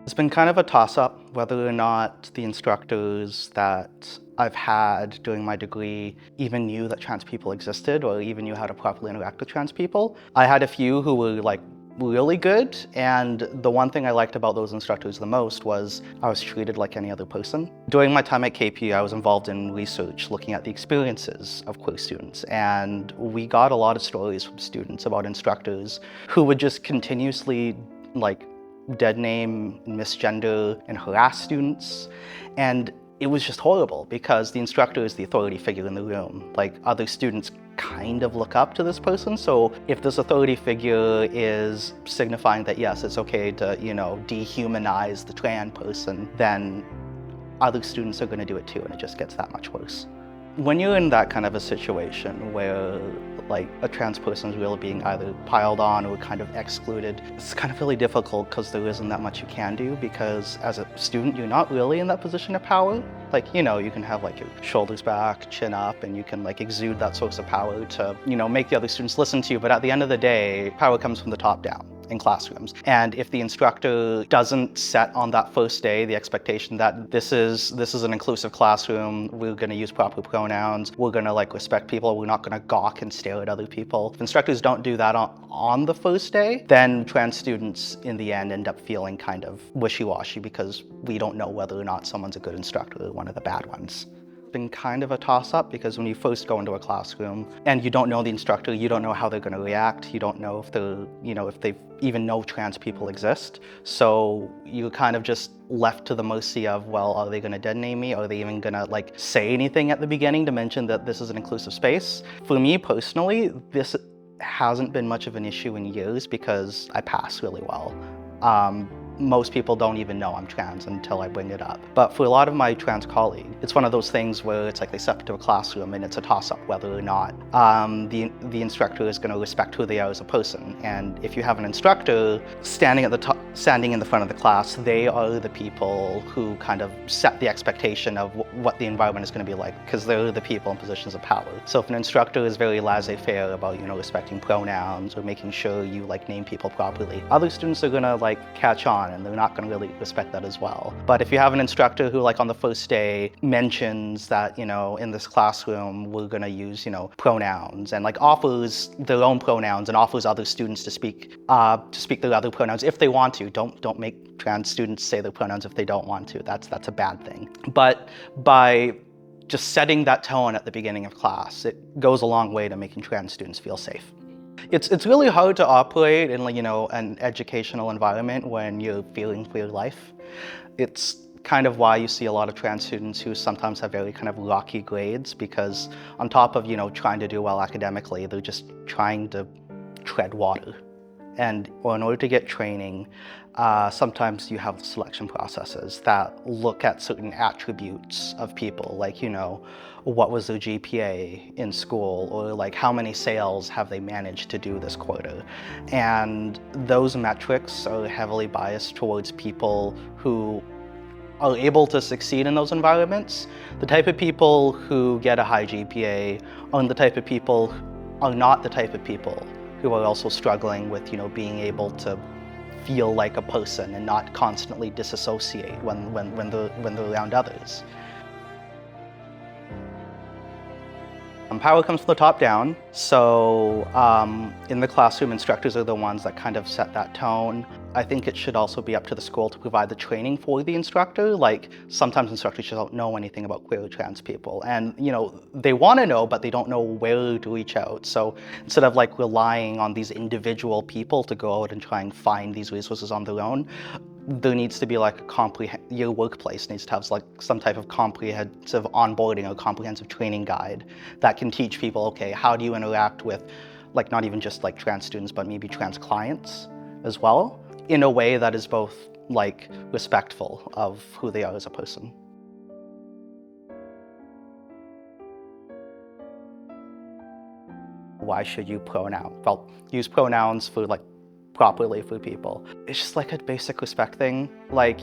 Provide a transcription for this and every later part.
It's been kind of a toss-up whether or not the instructors that I've had during my degree even knew that trans people existed or even knew how to properly interact with trans people. I had a few who were really good, and the one thing I liked about those instructors the most was I was treated like any other person. During my time at KP, I was involved in research looking at the experiences of queer students, and we got a lot of stories from students about instructors who would just continuously dead name, misgender, and harass students. And it was just horrible because the instructor is the authority figure in the room. Like, other students kind of look up to this person. So if this authority figure is signifying that yes, it's okay to, dehumanize the trans person, then other students are going to do it too, and it just gets that much worse. When you're in that kind of a situation where a trans person is really being either piled on or kind of excluded, it's kind of really difficult because there isn't that much you can do, because as a student, you're not really in that position of power. You can have your shoulders back, chin up, and you can exude that source of power to, make the other students listen to you. But at the end of the day, power comes from the top down in classrooms. And if the instructor doesn't set on that first day the expectation that this is an inclusive classroom, we're going to use proper pronouns, we're going to respect people, we're not going to gawk and stare at other people. If instructors don't do that on the first day, then trans students in the end end up feeling kind of wishy-washy because we don't know whether or not someone's a good instructor or one of the bad ones. Been kind of a toss-up because when you first go into a classroom and you don't know the instructor, you don't know how they're going to react, you don't know if if they even know trans people exist. So you're kind of just left to the mercy of, well, are they going to dead name me? Are they even going to say anything at the beginning to mention that this is an inclusive space? For me personally, this hasn't been much of an issue in years because I pass really well. Most people don't even know I'm trans until I bring it up. But for a lot of my trans colleagues, it's one of those things where it's they step into a classroom and it's a toss-up whether or not the instructor is going to respect who they are as a person. And if you have an instructor standing in the front of the class, they are the people who kind of set the expectation of what the environment is going to be like, because they're the people in positions of power. So if an instructor is very laissez-faire about respecting pronouns or making sure you name people properly, other students are going to catch on, and they're not going to really respect that as well. But if you have an instructor who on the first day mentions that in this classroom we're going to use pronouns, and offers their own pronouns and offers other students to speak their other pronouns if they want to. Don't make trans students say their pronouns if they don't want to. That's a bad thing. But by just setting that tone at the beginning of class, it goes a long way to making trans students feel safe. It's really hard to operate in an educational environment when you're fearing for your life. It's kind of why you see a lot of trans students who sometimes have very kind of rocky grades, because on top of trying to do well academically, they're just trying to tread water. And in order to get training, sometimes you have selection processes that look at certain attributes of people, what was their GPA in school, or how many sales have they managed to do this quarter. And those metrics are heavily biased towards people who are able to succeed in those environments. The type of people who get a high GPA are not the type of people who are also struggling with being able to feel like a person and not constantly disassociate when they're around others. Power comes from the top down, so in the classroom, instructors are the ones that kind of set that tone. I think it should also be up to the school to provide the training for the instructor. Sometimes instructors just don't know anything about queer or trans people, and they want to know, but they don't know where to reach out. So instead of relying on these individual people to go out and try and find these resources on their own, there needs to be your workplace needs to have some type of comprehensive onboarding or comprehensive training guide that can teach people, okay, how do you interact with not even just trans students, but maybe trans clients as well, in a way that is both respectful of who they are as a person. Why should you use pronouns for properly for people. It's just a basic respect thing.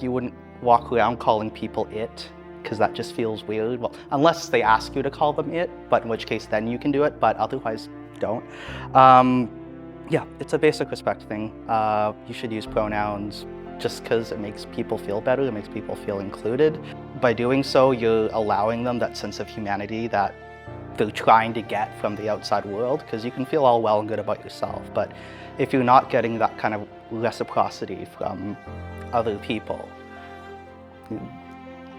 You wouldn't walk around calling people it, because that just feels weird. Well, unless they ask you to call them it, but in which case then you can do it, but otherwise don't. Yeah, it's a basic respect thing. You should use pronouns. just because it makes people feel better, it makes people feel included. By doing so, you're allowing them that sense of humanity that they're trying to get from the outside world, because you can feel all well and good about yourself, but if you're not getting that kind of reciprocity from other people,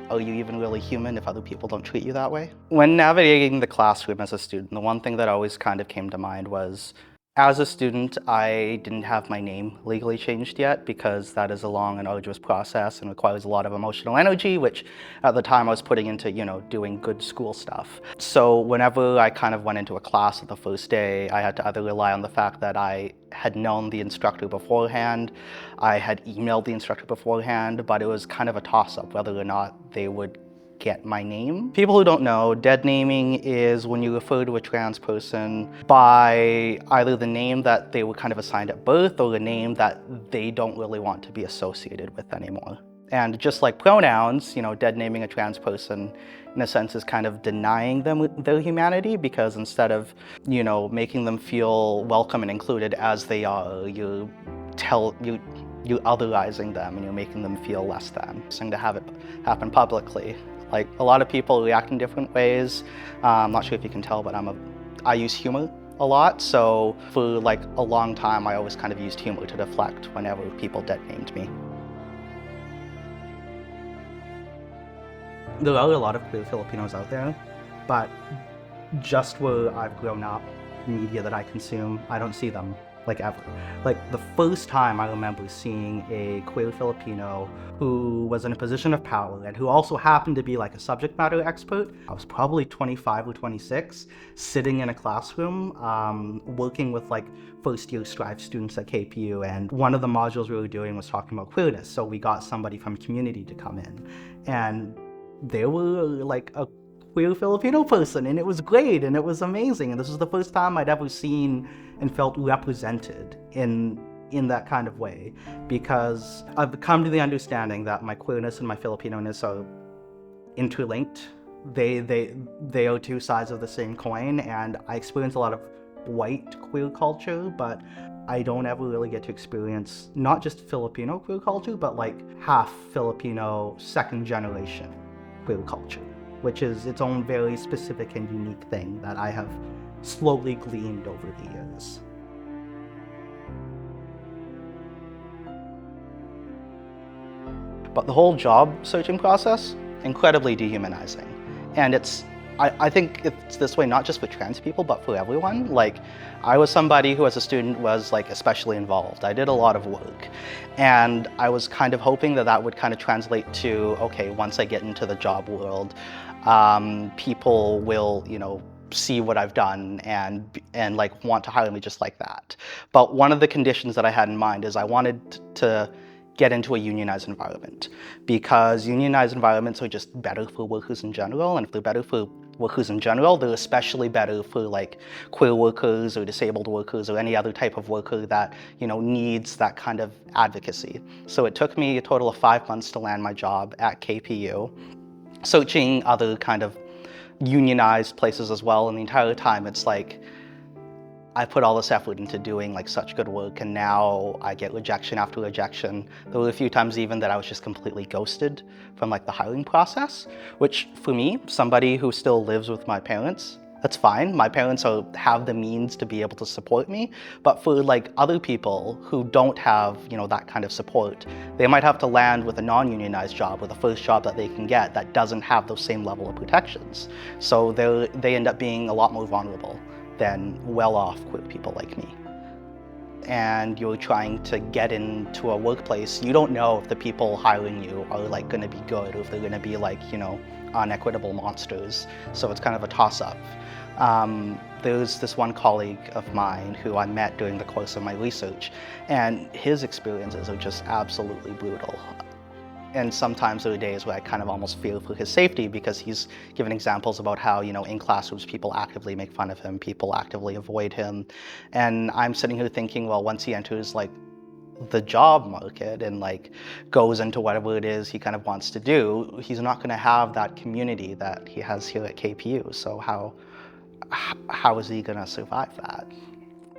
are you even really human if other people don't treat you that way? When navigating the classroom as a student, the one thing that always kind of came to mind was, as a student, I didn't have my name legally changed yet, because that is a long and arduous process and requires a lot of emotional energy, which at the time I was putting into, doing good school stuff. So whenever I kind of went into a class on the first day, I had to either rely on the fact that I had known the instructor beforehand, I had emailed the instructor beforehand, but it was kind of a toss-up whether or not they would get my name. People who don't know, dead naming is when you refer to a trans person by either the name that they were kind of assigned at birth or the name that they don't really want to be associated with anymore. And just like pronouns, dead naming a trans person in a sense is kind of denying them their humanity, because instead of, making them feel welcome and included as they are, you're otherizing them and you're making them feel less than. So to have it happen publicly. Like, a lot of people react in different ways. I'm not sure if you can tell, but I use humor a lot. So for like a long time, I always kind of used humor to deflect whenever people dead named me. There are a lot of queer Filipinos out there, but just where I've grown up, media that I consume, I don't see them, like, ever. Like, the first time I remember seeing a queer Filipino who was in a position of power and who also happened to be like a subject matter expert, I was probably 25 or 26, sitting in a classroom, working with like first-year Strive students at KPU, and one of the modules we were doing was talking about queerness, so we got somebody from community to come in, and they were like a queer Filipino person, and it was great, and it was amazing, and this was the first time I'd ever seen and felt represented in that kind of way, because I've come to the understanding that my queerness and my Filipino-ness are interlinked. They are two sides of the same coin, and I experience a lot of white queer culture, but I don't ever really get to experience not just Filipino queer culture, but like half Filipino second generation queer culture, which is its own very specific and unique thing that I have slowly gleaned over the years. But the whole job searching process, incredibly dehumanizing. And I think it's this way not just for trans people, but for everyone. Like, I was somebody who as a student was like especially involved. I did a lot of work. And I was kind of hoping that would kind of translate to, okay, once I get into the job world, people will, see what I've done and like want to hire me just like that. But one of the conditions that I had in mind is I wanted to get into a unionized environment, because unionized environments are just better for workers in general, and if they're better for workers in general, they're especially better for like queer workers or disabled workers or any other type of worker that needs that kind of advocacy. So it took me a total of 5 months to land my job at KPU, searching other kind of unionized places as well, and the entire time it's like I put all this effort into doing like such good work, and now I get rejection after rejection. There were a few times even that I was just completely ghosted from like the hiring process, which for me, somebody who still lives with my parents, that's fine. My parents have the means to be able to support me, but for like other people who don't have, that kind of support, they might have to land with a non-unionized job or the first job that they can get that doesn't have those same level of protections. So they end up being a lot more vulnerable than well-off queer people like me. And you're trying to get into a workplace, you don't know if the people hiring you are like going to be good or if they're going to be like, unequitable monsters. So it's kind of a toss-up. There's this one colleague of mine who I met during the course of my research, and his experiences are just absolutely brutal. And sometimes there are days where I kind of almost fear for his safety, because he's given examples about how, in classrooms, people actively make fun of him, people actively avoid him. And I'm sitting here thinking, well, once he enters like the job market and like goes into whatever it is he kind of wants to do, he's not going to have that community that he has here at KPU. So how is he going to survive that?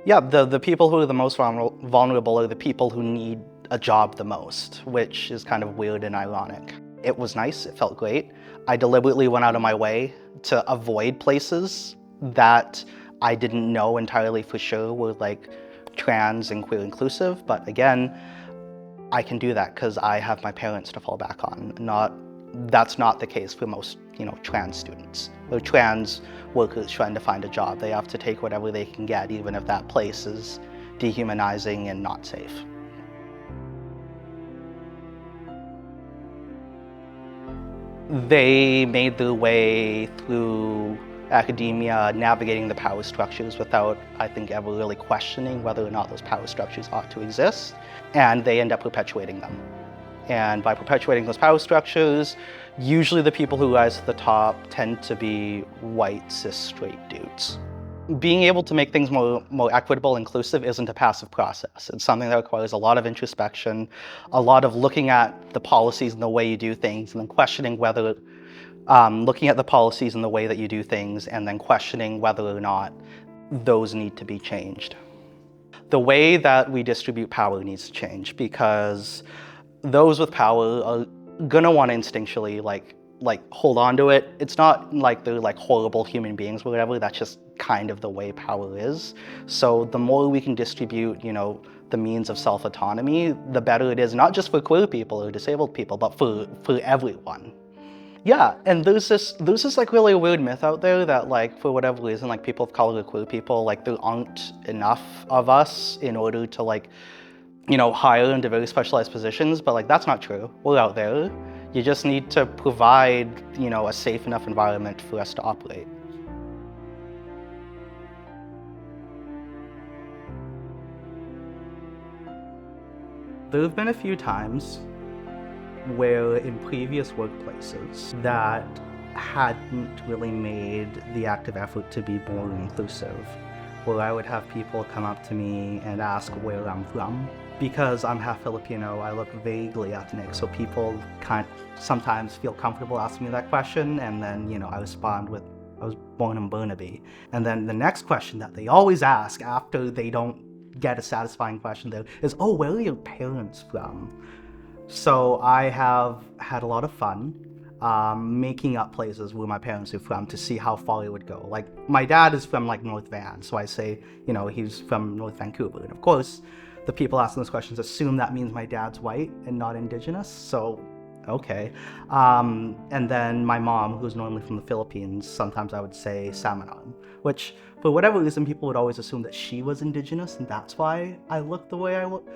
Yeah, the people who are the most vulnerable are the people who need a job the most, which is kind of weird and ironic. It was nice, it felt great. I deliberately went out of my way to avoid places that I didn't know entirely for sure were like trans and queer inclusive, but again, I can do that because I have my parents to fall back on. That's not the case for most, trans students. Or trans workers trying to find a job. They have to take whatever they can get, even if that place is dehumanizing and not safe. They made their way through academia, navigating the power structures without, I think, ever really questioning whether or not those power structures ought to exist, and they end up perpetuating them. And by perpetuating those power structures, usually the people who rise to the top tend to be white, cis, straight dudes. Being able to make things more equitable, inclusive isn't a passive process. It's something that requires a lot of introspection, a lot of looking at the policies and the way you do things, and then questioning whether, looking at the policies and the way that you do things, and then questioning whether or not those need to be changed. The way that we distribute power needs to change because those with power are gonna want to instinctually like hold on to it. It's not like they're like horrible human beings or whatever. That's just kind of the way power is. So the more we can distribute, the means of self-autonomy, the better it is, not just for queer people or disabled people, but for everyone. Yeah, and there's this like really weird myth out there that like for whatever reason like people of color or queer people, like there aren't enough of us in order to like hire into very specialized positions, but like that's not true. We're out there. You just need to provide, a safe enough environment for us to operate. There have been a few times where in previous workplaces that hadn't really made the active effort to be more inclusive, where I would have people come up to me and ask where I'm from. Because I'm half Filipino, I look vaguely ethnic, so people sometimes feel comfortable asking me that question, and then, I respond with, I was born in Burnaby. And then the next question that they always ask after they don't get a satisfying question there is, oh, where are your parents from? So I have had a lot of fun making up places where my parents are from to see how far it would go. Like, my dad is from like North Van, so I say, he's from North Vancouver. And of course, the people asking those questions assume that means my dad's white and not indigenous, so okay. And then my mom, who's normally from the Philippines, sometimes I would say Samanon, which for whatever reason people would always assume that she was indigenous, and that's why I looked the way I looked.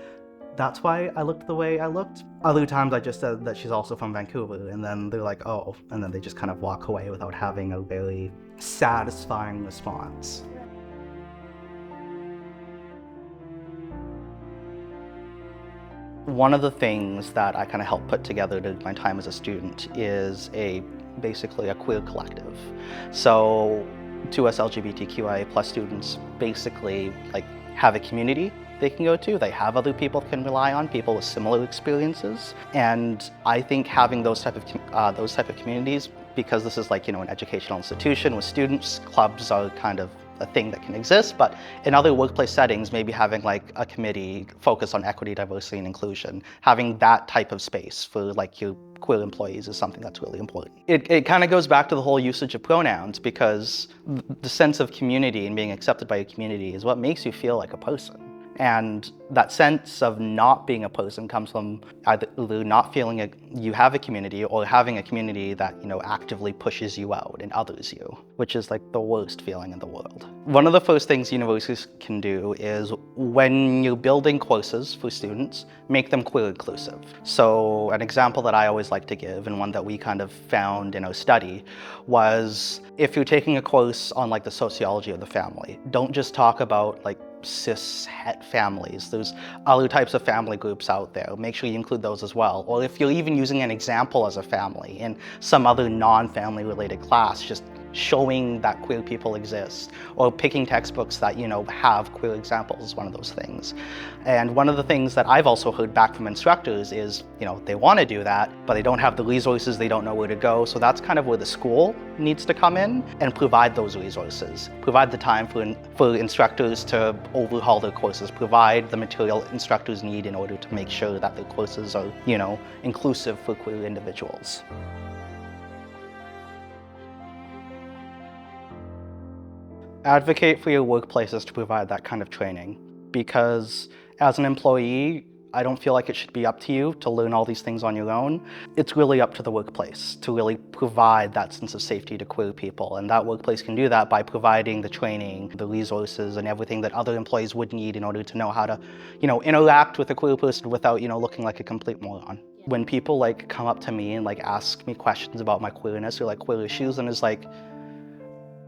That's why I looked the way I looked. Other times I just said that she's also from Vancouver, and then they're like, oh, and then they just kind of walk away without having a very satisfying response. One of the things that I kind of helped put together during my time as a student is basically a queer collective. So to us LGBTQIA plus students basically like have a community they can go to. They have other people they can rely on, people with similar experiences. And I think having those type of communities, because this is like, an educational institution with students, clubs are kind of a thing that can exist, but in other workplace settings, maybe having like a committee focused on equity, diversity, and inclusion, having that type of space for like your queer employees is something that's really important. It kind of goes back to the whole usage of pronouns, because the sense of community and being accepted by a community is what makes you feel like a person. And that sense of not being a person comes from either not feeling you have a community, or having a community that, actively pushes you out and others you, which is like the worst feeling in the world. One of the first things universities can do is, when you're building courses for students, make them queer inclusive. So an example that I always like to give, and one that we kind of found in our study, was if you're taking a course on like the sociology of the family, don't just talk about like cis het families. There's other types of family groups out there. Make sure you include those as well. Or if you're even using an example as a family in some other non-family related class, just showing that queer people exist, or picking textbooks that, have queer examples is one of those things. And one of the things that I've also heard back from instructors is, they want to do that, but they don't have the resources, they don't know where to go. So that's kind of where the school needs to come in and provide those resources, provide the time for instructors to overhaul their courses, provide the material instructors need in order to make sure that their courses are, inclusive for queer individuals. Advocate for your workplaces to provide that kind of training, because as an employee, I don't feel like it should be up to you to learn all these things on your own. It's really up to the workplace to really provide that sense of safety to queer people, and that workplace can do that by providing the training, the resources, and everything that other employees would need in order to know how to, interact with a queer person without, looking like a complete moron. When people come up to me and ask me questions about my queerness or queer issues, and it's like,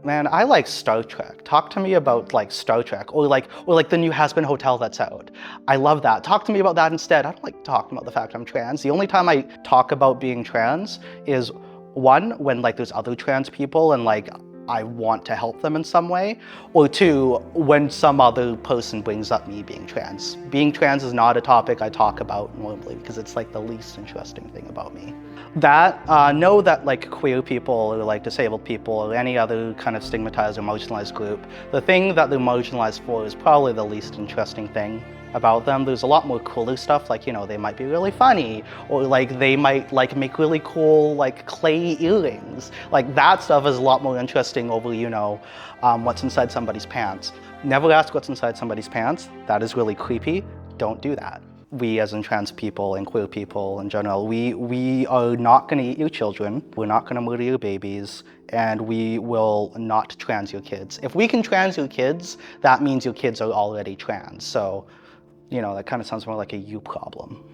man, I like Star Trek. Talk to me about Star Trek or the new Has-Been Hotel that's out. I love that. Talk to me about that instead. I don't like talking about the fact I'm trans. The only time I talk about being trans is one, when there's other trans people and I want to help them in some way, or two, when some other person brings up me being trans. Being trans is not a topic I talk about normally because it's the least interesting thing about me. Know that queer people or disabled people or any other kind of stigmatized or marginalized group, the thing that they're marginalized for is probably the least interesting thing about them. There's a lot more cooler stuff, they might be really funny, or they might make really cool clay earrings. That stuff is a lot more interesting over, what's inside somebody's pants. Never ask what's inside somebody's pants. That is really creepy. Don't do that. We as in trans people and queer people in general, we are not gonna eat your children, we're not gonna murder your babies, and we will not trans your kids. If we can trans your kids, that means your kids are already trans. So, that kind of sounds more like a you problem.